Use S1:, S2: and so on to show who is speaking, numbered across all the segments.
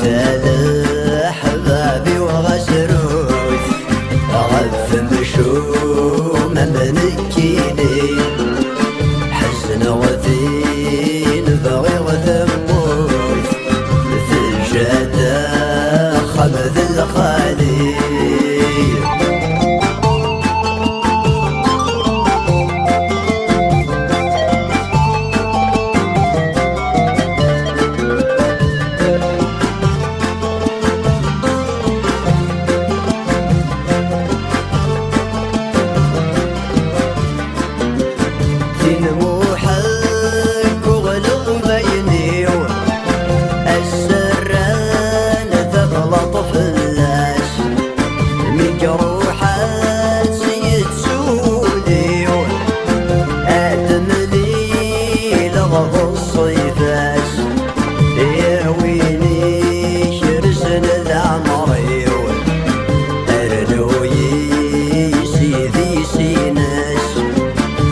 S1: وثال حبابي وغسروث غف مشوم من الكيلي حزن وثين بغي وثموث في الجدة خبث الخالي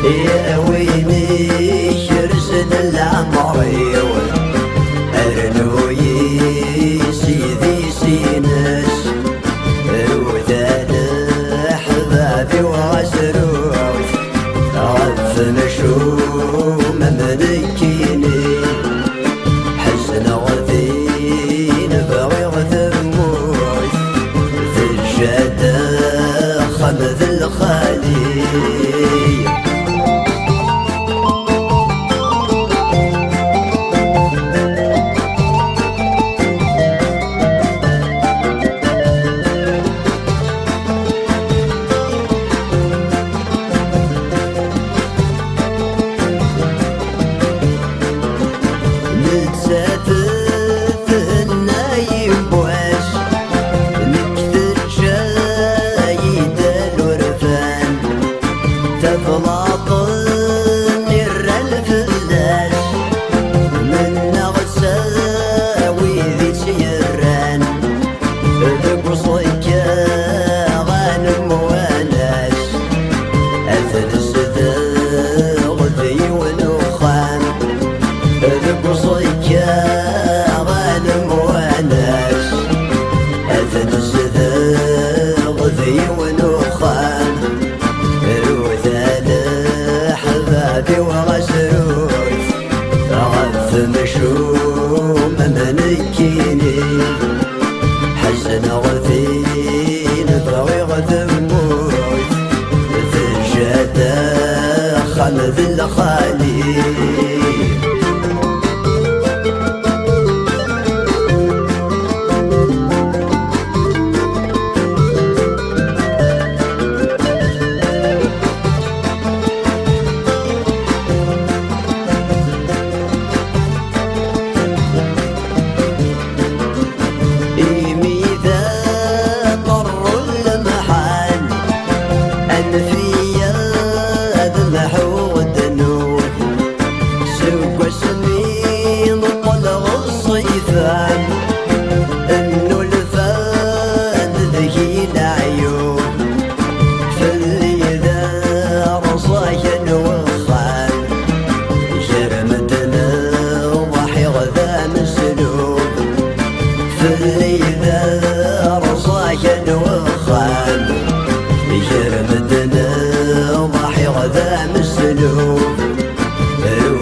S1: يا ويلي شرسل العمر أرنوي سيدي سينس وثال حبابي وغسروث غف مشوم من الكيني حزن وثين بغي وثموث في الجدة خبث الخالي وغسروث غف مشوم من الكيني حزن وثين بغي وثموث في الجدة خبث الخالي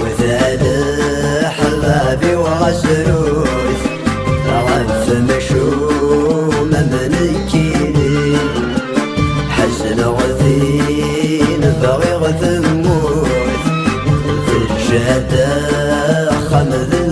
S1: وثال حبابي وغسروث غف مشوم من الكيلي حزن وثين بغي وثموث في الجدة خمذ